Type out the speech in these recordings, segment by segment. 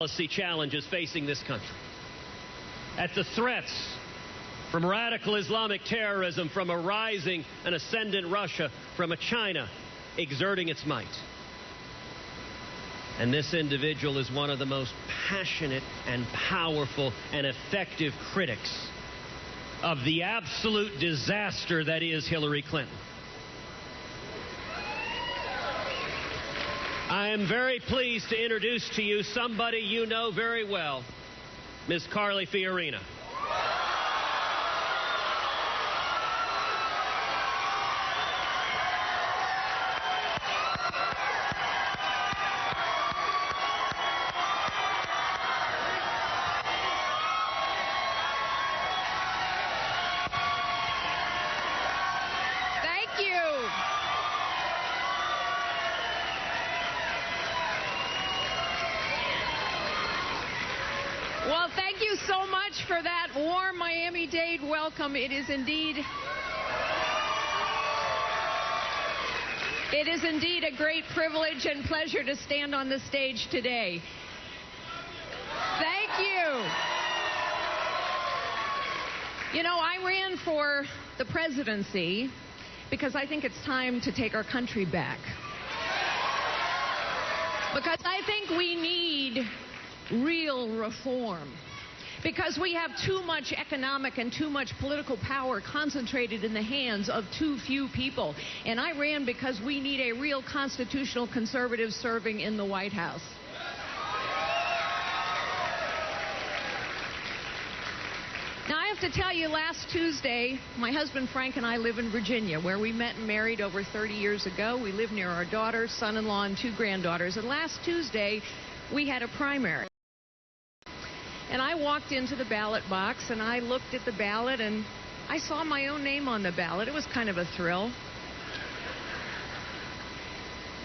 Policy challenges facing this country, at the threats from radical Islamic terrorism, from a rising and ascendant Russia, from a China exerting its might. And this individual is one of the most passionate and powerful and effective critics of the absolute disaster that is Hillary Clinton. I am very pleased to introduce to you somebody you know very well, Ms. Carly Fiorina. Well, thank you so much for that warm Miami-Dade welcome. It is indeed a great privilege and pleasure to stand on the stage today. Thank you. You know, I ran for the presidency because I think it's time to take our country back. Because I think we need real reform, because we have too much economic and too much political power concentrated in the hands of too few people. And I ran because we need a real constitutional conservative serving in the White House. Now, I have to tell you, last Tuesday, my husband Frank and I live in Virginia, where we met and married over 30 years ago. We live near our daughter, son-in-law, and 2 granddaughters. And last Tuesday, we had a primary. And I walked into the ballot box and I looked at the ballot and I saw my own name on the ballot. It was kind of a thrill.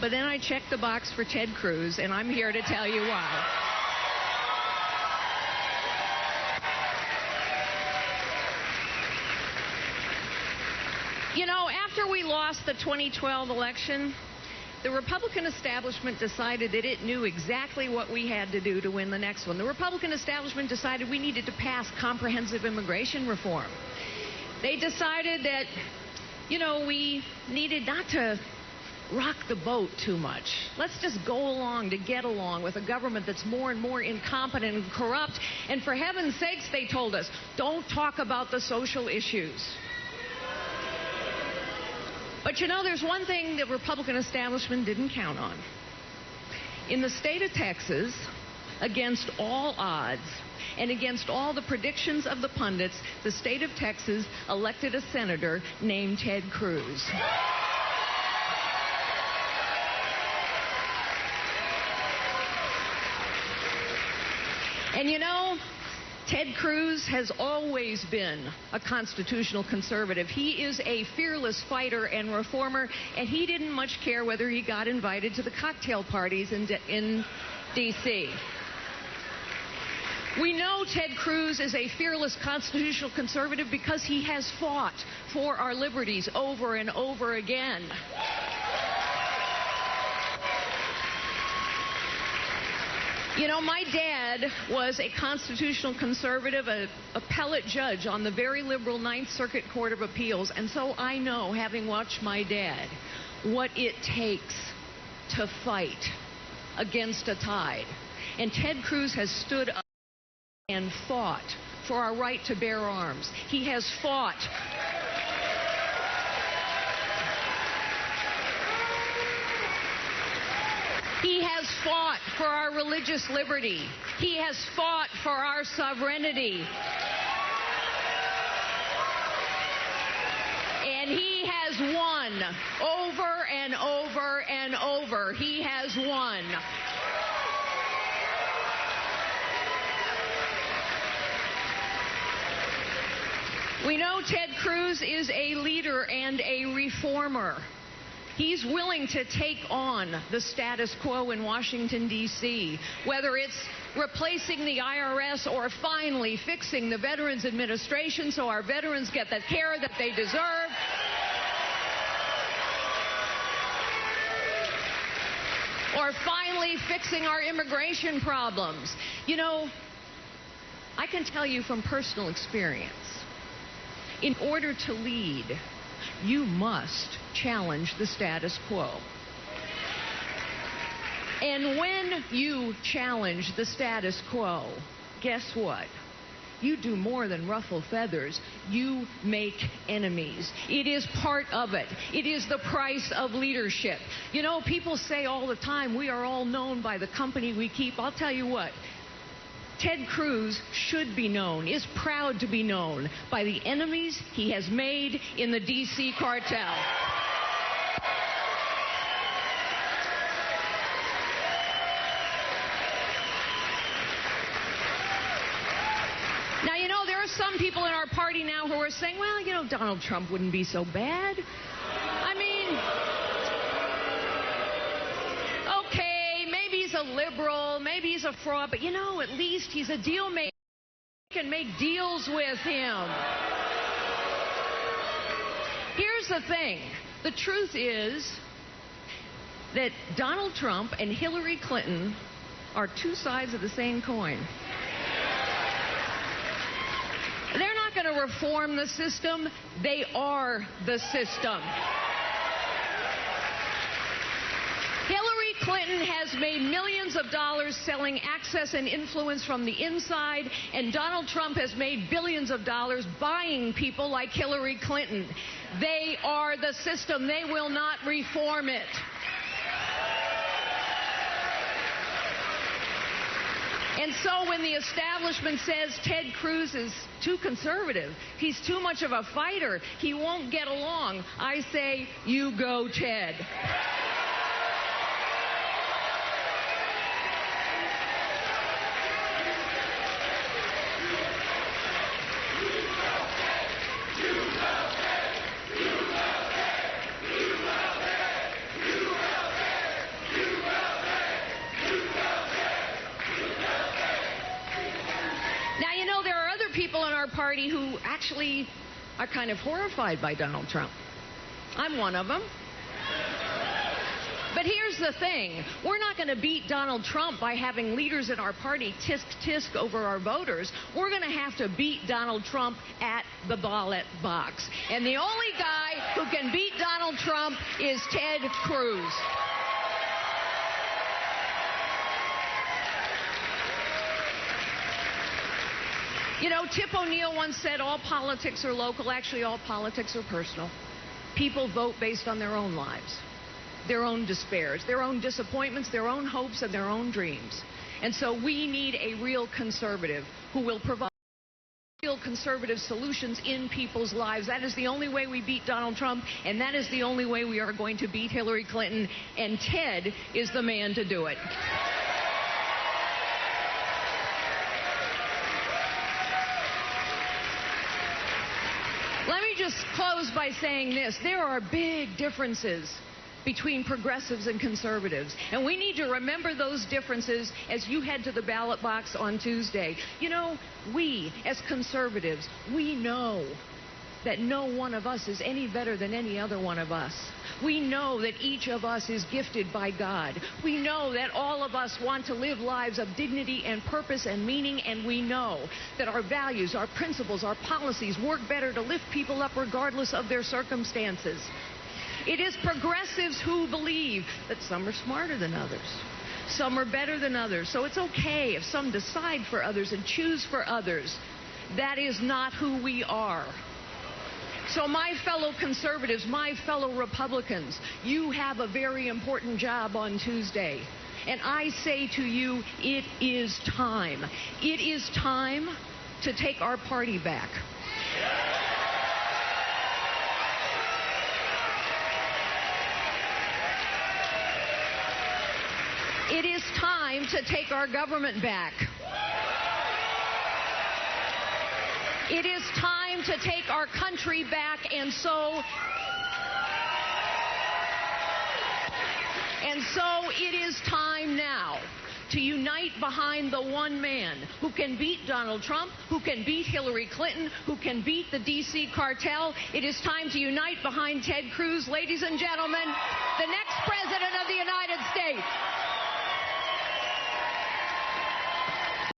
But then I checked the box for Ted Cruz, and I'm here to tell you why. You know, after we lost the 2012 election, the Republican establishment decided that it knew exactly what we had to do to win the next one. The Republican establishment decided we needed to pass comprehensive immigration reform. They decided that, you know, we needed not to rock the boat too much. Let's just go along to get along with a government that's more and more incompetent and corrupt. And for heaven's sakes, they told us, don't talk about the social issues. But you know, there's one thing the Republican establishment didn't count on. In the state of Texas, against all odds and against all the predictions of the pundits, the state of Texas elected a senator named Ted Cruz. And you know, Ted Cruz has always been a constitutional conservative. He is a fearless fighter and reformer, and he didn't much care whether he got invited to the cocktail parties in D.C. We know Ted Cruz is a fearless constitutional conservative because he has fought for our liberties over and over again. You know, my dad was a constitutional conservative, an appellate judge on the very liberal Ninth Circuit Court of Appeals, and so I know, having watched my dad, what it takes to fight against a tide. And Ted Cruz has stood up and fought for our right to bear arms. He has fought for our religious liberty. He has fought for our sovereignty. And he has won over and over and over. He has won. We know Ted Cruz is a leader and a reformer. He's willing to take on the status quo in Washington, D.C., whether it's replacing the IRS or finally fixing the Veterans Administration so our veterans get the care that they deserve. Or We're finally fixing our immigration problems. You know, I can tell you from personal experience, in order to lead, you must challenge the status quo. And when you challenge the status quo, guess what? You do more than ruffle feathers. You make enemies. It is part of it. It is the price of leadership. You know, people say all the time, we are all known by the company we keep. I'll tell you what. Ted Cruz should be known, is proud to be known by the enemies he has made in the D.C. cartel. Now, you know, there are some people in our party now who are saying, well, you know, Donald Trump wouldn't be so bad. I mean, okay, maybe he's a liberal, maybe he's a fraud, but, you know, at least he's a deal maker. We can make deals with him. Here's the thing. The truth is that Donald Trump and Hillary Clinton are two sides of the same coin. They're not going to reform the system. They are the system. Hillary Clinton has made millions of dollars selling access and influence from the inside, and Donald Trump has made billions of dollars buying people like Hillary Clinton. They are the system. They will not reform it. And so when the establishment says Ted Cruz is too conservative, he's too much of a fighter, he won't get along, I say, you go, Ted. People in our party who actually are kind of horrified by Donald Trump. I'm one of them. But here's the thing. We're not going to beat Donald Trump by having leaders in our party tisk over our voters. We're going to have to beat Donald Trump at the ballot box. And the only guy who can beat Donald Trump is Ted Cruz. You know, Tip O'Neill once said all politics are local. Actually, all politics are personal. People vote based on their own lives, their own despairs, their own disappointments, their own hopes, and their own dreams. And so we need a real conservative who will provide real conservative solutions in people's lives. That is the only way we beat Donald Trump, and that is the only way we are going to beat Hillary Clinton. And Ted is the man to do it. Let me just close by saying this. There are big differences between progressives and conservatives. And we need to remember those differences as you head to the ballot box on Tuesday. You know, we, as conservatives, we know that no one of us is any better than any other one of us. We know that each of us is gifted by God. We know that all of us want to live lives of dignity and purpose and meaning, and we know that our values, our principles, our policies work better to lift people up regardless of their circumstances. It is progressives who believe that some are smarter than others. Some are better than others. So it's okay if some decide for others and choose for others. That is not who we are. So my fellow conservatives, my fellow Republicans, you have a very important job on Tuesday. And I say to you, it is time. It is time to take our party back. It is time to take our government back. It is time to take our country back, and so it is time now to unite behind the one man who can beat Donald Trump, who can beat Hillary Clinton, who can beat the D.C. cartel. It is time to unite behind Ted Cruz. Ladies and gentlemen, the next president of the United States.